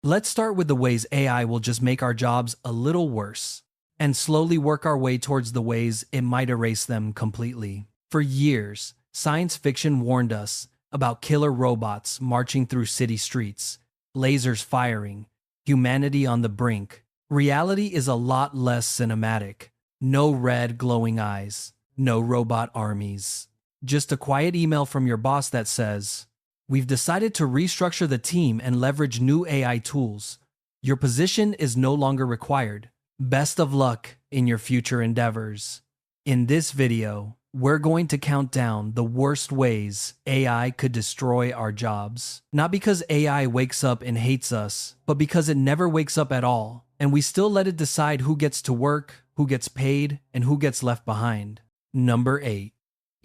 Let's start with the ways AI will just make our jobs a little worse, and slowly work our way towards the ways it might erase them completely. For years, science fiction warned us about killer robots marching through city streets, lasers firing, humanity on the brink. Reality is a lot less cinematic. No red glowing eyes, no robot armies. Just a quiet email from your boss that says, "We've decided to restructure the team and leverage new AI tools. Your position is no longer required. Best of luck in your future endeavors." In this video, we're going to count down the worst ways AI could destroy our jobs. Not because AI wakes up and hates us, but because it never wakes up at all, and we still let it decide who gets to work, who gets paid, and who gets left behind. Number 8.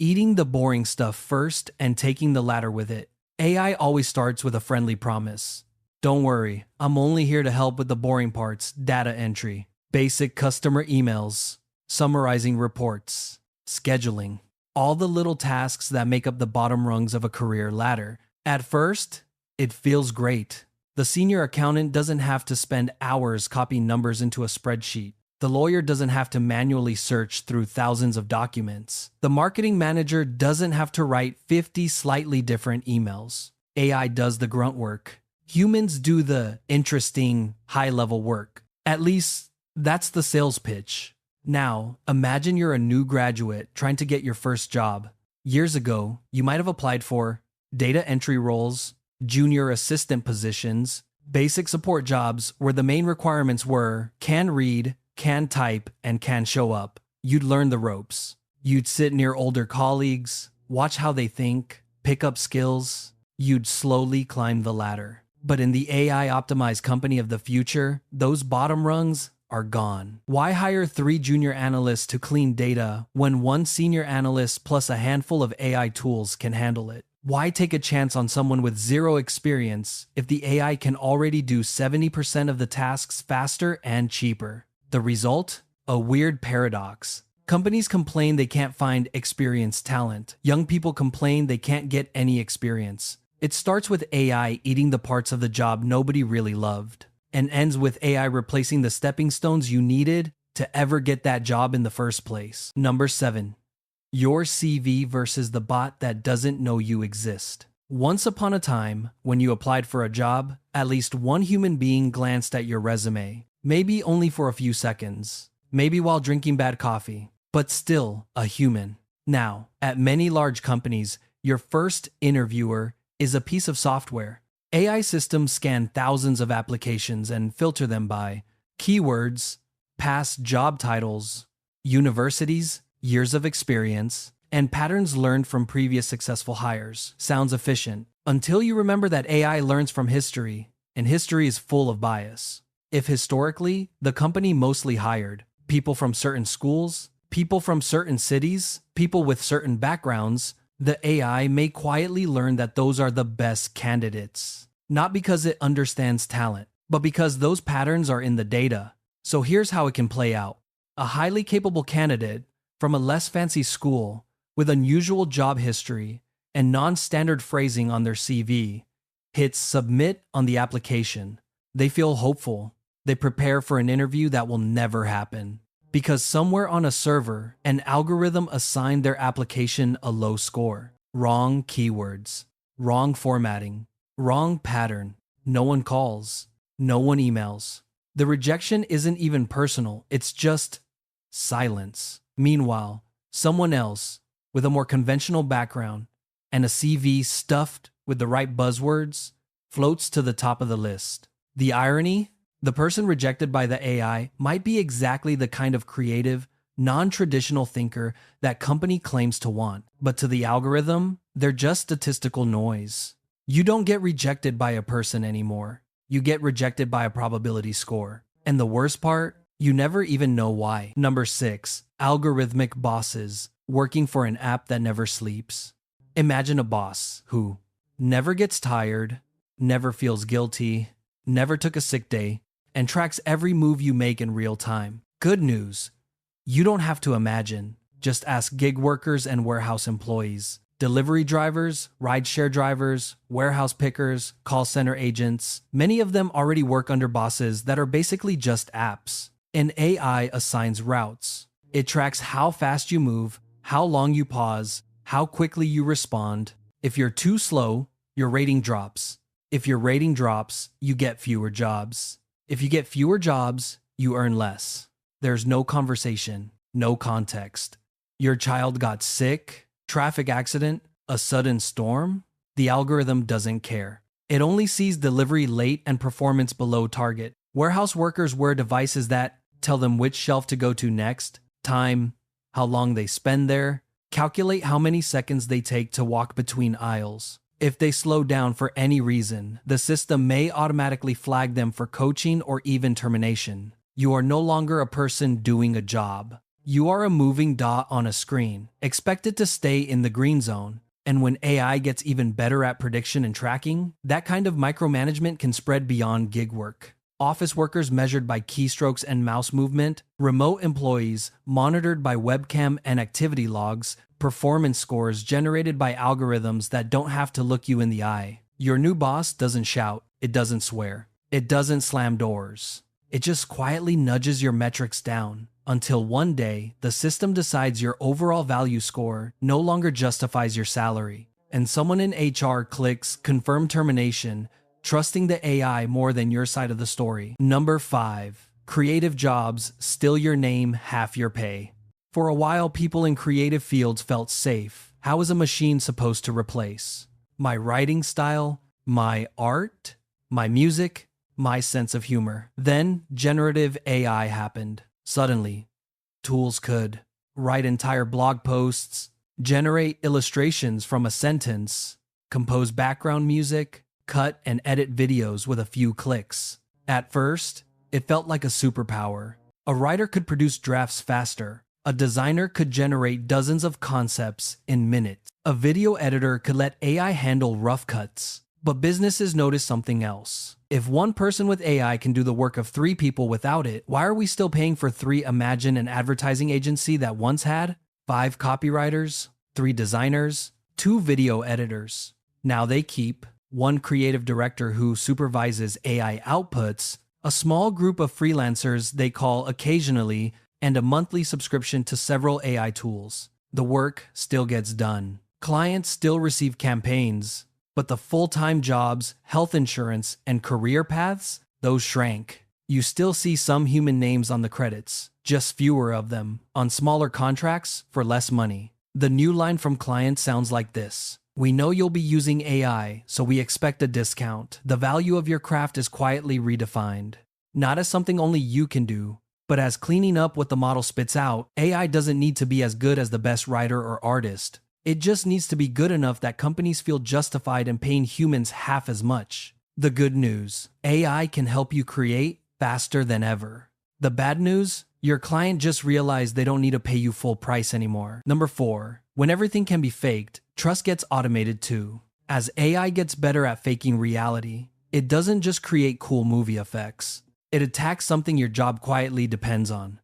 Eating the boring stuff first and taking the latter with it. AI always starts with a friendly promise. "Don't worry, I'm only here to help with the boring parts, data entry, basic customer emails, summarizing reports, scheduling, all the little tasks that make up the bottom rungs of a career ladder." At first, it feels great. The senior accountant doesn't have to spend hours copying numbers into a spreadsheet. The lawyer doesn't have to manually search through thousands of documents. The marketing manager doesn't have to write 50 slightly different emails. AI does the grunt work. Humans do the interesting, high-level work. At least, that's the sales pitch. Now, imagine you're a new graduate trying to get your first job. Years ago, you might have applied for data entry roles, junior assistant positions, basic support jobs where the main requirements were can read, can type, and can show up. You'd learn the ropes. You'd sit near older colleagues, watch how they think, pick up skills. You'd slowly climb the ladder. But in the AI-optimized company of the future, those bottom rungs are gone. Why hire 3 junior analysts to clean data when 1 senior analyst plus a handful of AI tools can handle it? Why take a chance on someone with 0 experience if the AI can already do 70% of the tasks faster and cheaper? The result? A weird paradox. Companies complain they can't find experienced talent. Young people complain they can't get any experience. It starts with AI eating the parts of the job nobody really loved, and ends with AI replacing the stepping stones you needed to ever get that job in the first place. Number 7. Your CV versus the bot that doesn't know you exist. Once upon a time, when you applied for a job, at least one human being glanced at your resume. Maybe only for a few seconds. Maybe while drinking bad coffee. But still, a human. Now, at many large companies, your first interviewer is a piece of software. AI systems scan thousands of applications and filter them by keywords, past job titles, universities, years of experience, and patterns learned from previous successful hires. Sounds efficient, until you remember that AI learns from history, and history is full of bias. If historically, the company mostly hired people from certain schools, people from certain cities, people with certain backgrounds, the AI may quietly learn that those are the best candidates. Not because it understands talent, but because those patterns are in the data. So here's how it can play out. A highly capable candidate from a less fancy school with unusual job history and non-standard phrasing on their CV hits submit on the application. They feel hopeful. They prepare for an interview that will never happen. Because somewhere on a server, an algorithm assigned their application a low score. Wrong keywords, wrong formatting, wrong pattern. No one calls, no one emails. The rejection isn't even personal, it's just silence. Meanwhile, someone else with a more conventional background and a CV stuffed with the right buzzwords floats to the top of the list. The irony? The person rejected by the AI might be exactly the kind of creative, non-traditional thinker that company claims to want. But to the algorithm, they're just statistical noise. You don't get rejected by a person anymore. You get rejected by a probability score. And the worst part? You never even know why. Number 6. Algorithmic bosses working for an app that never sleeps. Imagine a boss who never gets tired, never feels guilty, never took a sick day, and tracks every move you make in real time. Good news. You don't have to imagine. Just ask gig workers and warehouse employees. Delivery drivers, rideshare drivers, warehouse pickers, call center agents, many of them already work under bosses that are basically just apps. An AI assigns routes. It tracks how fast you move, how long you pause, how quickly you respond. If you're too slow, your rating drops. If your rating drops, you get fewer jobs. If you get fewer jobs, you earn less. There's no conversation, no context. Your child got sick, traffic accident, a sudden storm? The algorithm doesn't care. It only sees delivery late and performance below target. Warehouse workers wear devices that tell them which shelf to go to next, time, how long they spend there, calculate how many seconds they take to walk between aisles. If they slow down for any reason, the system may automatically flag them for coaching or even termination. You are no longer a person doing a job. You are a moving dot on a screen, expected to stay in the green zone. And when AI gets even better at prediction and tracking, that kind of micromanagement can spread beyond gig work. Office workers measured by keystrokes and mouse movement, remote employees monitored by webcam and activity logs, performance scores generated by algorithms that don't have to look you in the eye. Your new boss doesn't shout, it doesn't swear, it doesn't slam doors. It just quietly nudges your metrics down until one day the system decides your overall value score no longer justifies your salary, and someone in HR clicks confirm termination, trusting the AI more than your side of the story. Number 5. Creative jobs, still your name, half your pay. For a while, people in creative fields felt safe. How is a machine supposed to replace my writing style, my art, my music, my sense of humor? Then, generative AI happened. Suddenly, tools could write entire blog posts, generate illustrations from a sentence, compose background music, cut and edit videos with a few clicks. At first, it felt like a superpower. A writer could produce drafts faster. A designer could generate dozens of concepts in minutes. A video editor could let AI handle rough cuts. But businesses notice something else. If one person with AI can do the work of 3 people without it, why are we still paying for 3? Imagine an advertising agency that once had 5 copywriters, 3 designers, 2 video editors. Now they keep 1 creative director who supervises AI outputs, a small group of freelancers they call occasionally, and a monthly subscription to several AI tools. The work still gets done. Clients still receive campaigns, but the full-time jobs, health insurance, and career paths, those shrank. You still see some human names on the credits, just fewer of them, on smaller contracts for less money. The new line from clients sounds like this: "We know you'll be using AI, so we expect a discount. The value of your craft is quietly redefined." Not as something only you can do, but as cleaning up what the model spits out. AI doesn't need to be as good as the best writer or artist. It just needs to be good enough that companies feel justified in paying humans half as much. The good news: AI can help you create faster than ever. The bad news: your client just realized they don't need to pay you full price anymore. Number 4. When everything can be faked, trust gets automated too. As AI gets better at faking reality, it doesn't just create cool movie effects. It attacks something your job quietly depends on: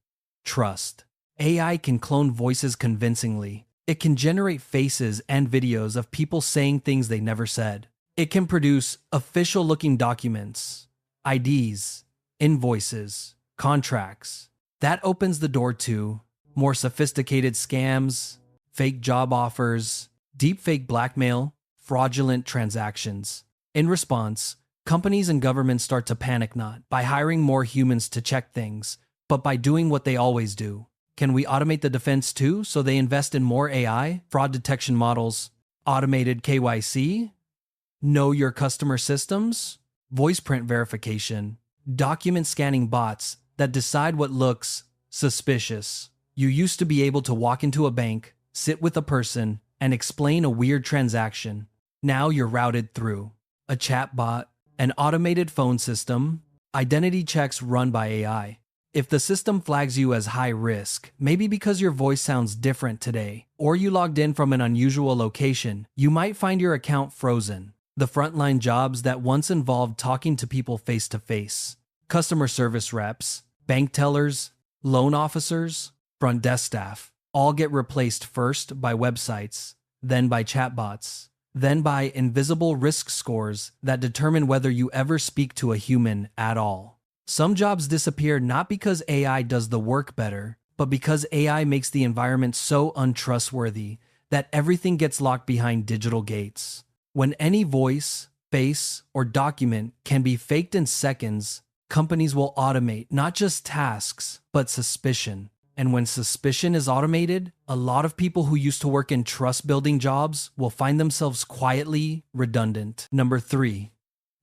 trust. AI can clone voices convincingly. It can generate faces and videos of people saying things they never said. It can produce official-looking documents, IDs, invoices, contracts. That opens the door to more sophisticated scams, fake job offers, deepfake blackmail, fraudulent transactions. In response, companies and governments start to panic, not by hiring more humans to check things, but by doing what they always do. Can we automate the defense too? So they invest in more AI, fraud detection models, automated KYC, know your customer systems, voice print verification, document scanning bots that decide what looks suspicious. You used to be able to walk into a bank, sit with a person, and explain a weird transaction. Now you're routed through a chatbot, an automated phone system, identity checks run by AI. If the system flags you as high risk, maybe because your voice sounds different today, or you logged in from an unusual location, you might find your account frozen. The frontline jobs that once involved talking to people face to face, customer service reps, bank tellers, loan officers, front desk staff, all get replaced first by websites, then by chatbots, then by invisible risk scores that determine whether you ever speak to a human at all. Some jobs disappear not because AI does the work better, but because AI makes the environment so untrustworthy that everything gets locked behind digital gates. When any voice, face, or document can be faked in seconds, companies will automate not just tasks, but suspicion. And when suspicion is automated, a lot of people who used to work in trust-building jobs will find themselves quietly redundant. Number 3.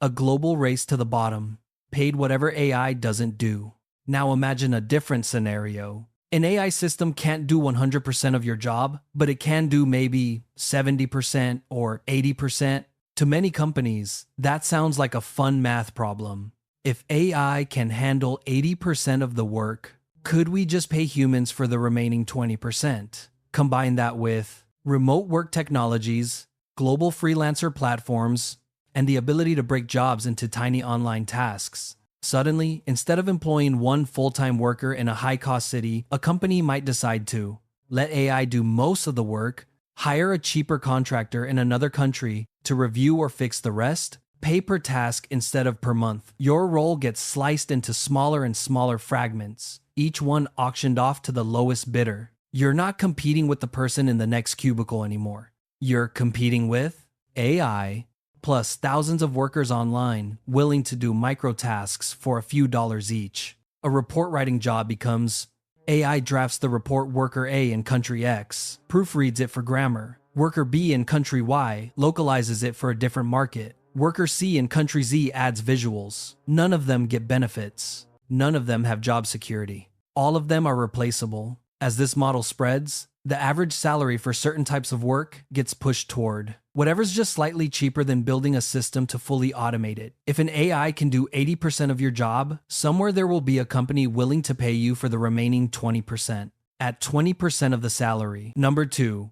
A global race to the bottom, paid whatever AI doesn't do. Now imagine a different scenario. An AI system can't do 100% of your job, but it can do maybe 70% or 80%. To many companies, that sounds like a fun math problem. If AI can handle 80% of the work, could we just pay humans for the remaining 20%? Combine that with remote work technologies, global freelancer platforms, and the ability to break jobs into tiny online tasks. Suddenly, instead of employing one full-time worker in a high-cost city, a company might decide to let AI do most of the work, hire a cheaper contractor in another country to review or fix the rest, pay per task instead of per month. Your role gets sliced into smaller and smaller fragments, each one auctioned off to the lowest bidder. You're not competing with the person in the next cubicle anymore. You're competing with AI, plus thousands of workers online willing to do micro tasks for a few dollars each. A report writing job becomes AI drafts the report worker A in country X, proofreads it for grammar. Worker B in country Y localizes it for a different market. Worker C in country Z adds visuals. None of them get benefits. None of them have job security. All of them are replaceable. As this model spreads, the average salary for certain types of work gets pushed toward whatever's just slightly cheaper than building a system to fully automate it. If an AI can do 80% of your job, somewhere there will be a company willing to pay you for the remaining 20%, at 20% of the salary. Number 2,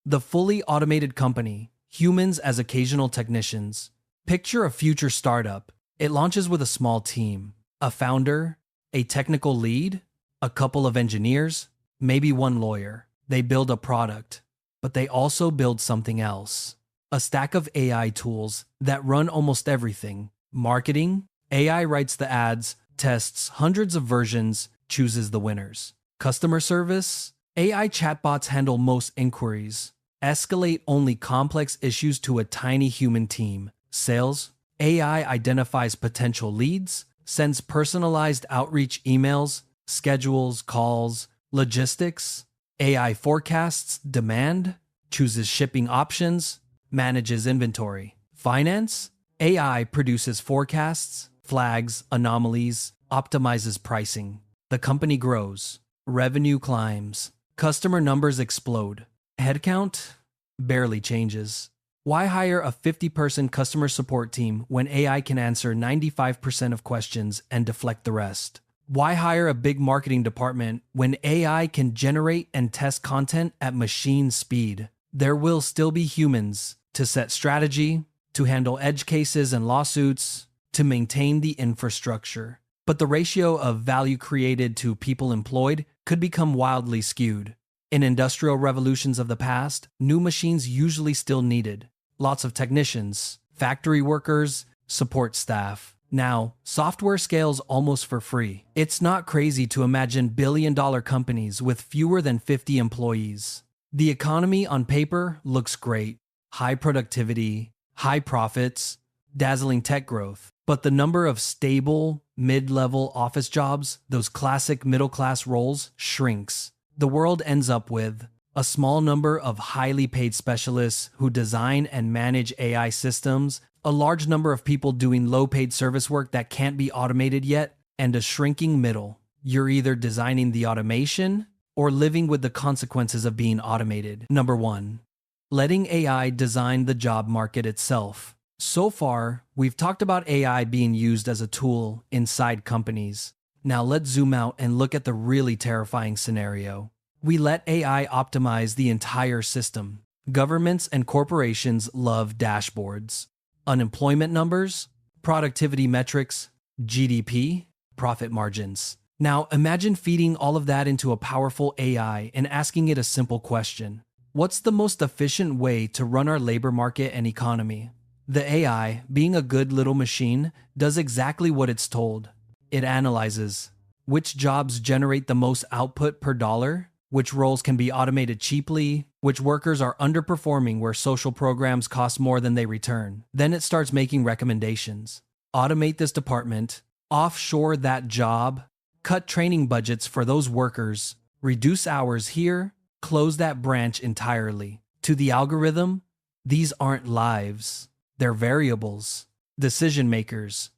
the fully automated company, humans as occasional technicians. Picture a future startup. It launches with a small team, a founder, a technical lead, a couple of engineers, maybe one lawyer. They build a product, but they also build something else. A stack of AI tools that run almost everything. Marketing, AI writes the ads, tests hundreds of versions, chooses the winners. Customer service, AI chatbots handle most inquiries, escalate only complex issues to a tiny human team. Sales, AI identifies potential leads, sends personalized outreach emails, schedules calls. Logistics, AI forecasts demand, chooses shipping options, manages inventory. Finance, AI produces forecasts, flags anomalies, optimizes pricing. The company grows. Revenue climbs. Customer numbers explode. Headcount barely changes. Why hire a 50-person customer support team when AI can answer 95% of questions and deflect the rest? Why hire a big marketing department when AI can generate and test content at machine speed? There will still be humans to set strategy, to handle edge cases and lawsuits, to maintain the infrastructure. But the ratio of value created to people employed could become wildly skewed. In industrial revolutions of the past, new machines usually still needed. Lots of technicians, factory workers, support staff. Now, software scales almost for free. It's not crazy to imagine billion-dollar companies with fewer than 50 employees. The economy on paper looks great. High productivity, high profits, dazzling tech growth. But the number of stable, mid-level office jobs, those classic middle-class roles, shrinks. The world ends up with a small number of highly paid specialists who design and manage AI systems, a large number of people doing low-paid service work that can't be automated yet, and a shrinking middle. You're either designing the automation or living with the consequences of being automated. Number 1. Letting AI design the job market itself. So far, we've talked about AI being used as a tool inside companies. Now let's zoom out and look at the really terrifying scenario. We let AI optimize the entire system. Governments and corporations love dashboards. Unemployment numbers, productivity metrics, GDP, profit margins. Now imagine feeding all of that into a powerful AI and asking it a simple question. What's the most efficient way to run our labor market and economy? The AI, being a good little machine, does exactly what it's told. It analyzes which jobs generate the most output per dollar, which roles can be automated cheaply, which workers are underperforming where social programs cost more than they return. Then it starts making recommendations. Automate this department, offshore that job, cut training budgets for those workers, reduce hours here, close that branch entirely. To the algorithm, these aren't lives, they're variables. Decision makers,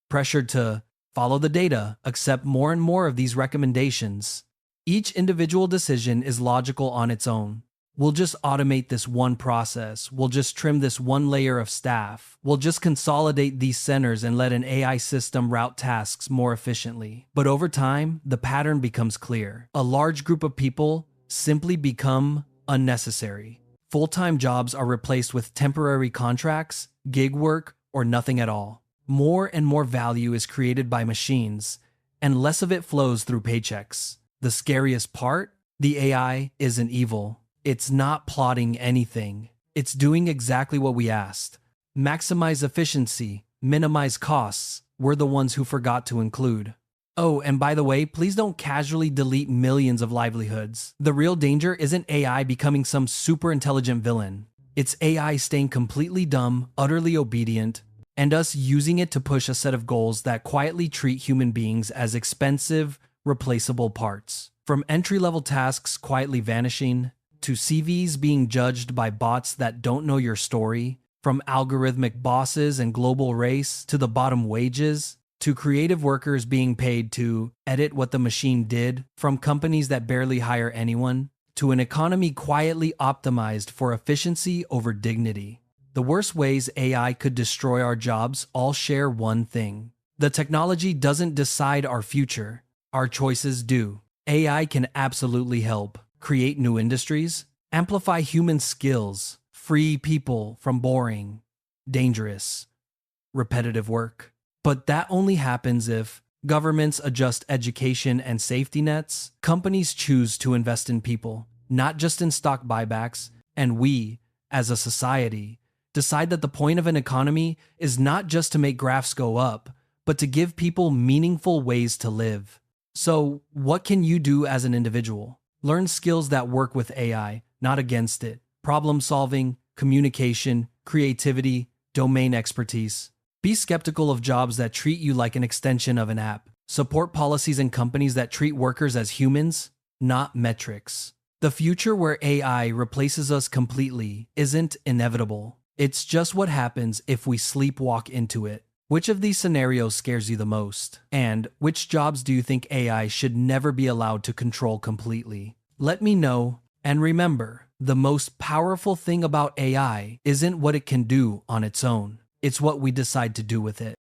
pressured to follow the data, accept more and more of these recommendations. Each individual decision is logical on its own. We'll just automate this one process. We'll just trim this one layer of staff. We'll just consolidate these centers and let an AI system route tasks more efficiently. But over time, the pattern becomes clear. A large group of people simply become unnecessary. Full-time jobs are replaced with temporary contracts, gig work, or nothing at all. More and more value is created by machines, and less of it flows through paychecks. The scariest part? The AI isn't evil. It's not plotting anything. It's doing exactly what we asked. Maximize efficiency, minimize costs. We're the ones who forgot to include. Oh, and by the way, please don't casually delete millions of livelihoods. The real danger isn't AI becoming some super intelligent villain. It's AI staying completely dumb, utterly obedient, and us using it to push a set of goals that quietly treat human beings as expensive, replaceable parts. From entry-level tasks quietly vanishing, to CVs being judged by bots that don't know your story, from algorithmic bosses and global race to the bottom wages, to creative workers being paid to edit what the machine did, from companies that barely hire anyone, to an economy quietly optimized for efficiency over dignity. The worst ways AI could destroy our jobs all share one thing. The technology doesn't decide our future. Our choices do. AI can absolutely help create new industries, amplify human skills, free people from boring, dangerous, repetitive work. But that only happens if governments adjust education and safety nets, companies choose to invest in people, not just in stock buybacks, and we, as a society, decide that the point of an economy is not just to make graphs go up, but to give people meaningful ways to live. So, what can you do as an individual? Learn skills that work with AI, not against it. Problem solving, communication, creativity, domain expertise. Be skeptical of jobs that treat you like an extension of an app. Support policies and companies that treat workers as humans, not metrics. The future where AI replaces us completely isn't inevitable. It's just what happens if we sleepwalk into it. Which of these scenarios scares you the most? And which jobs do you think AI should never be allowed to control completely? Let me know. And remember, the most powerful thing about AI isn't what it can do on its own. It's what we decide to do with it.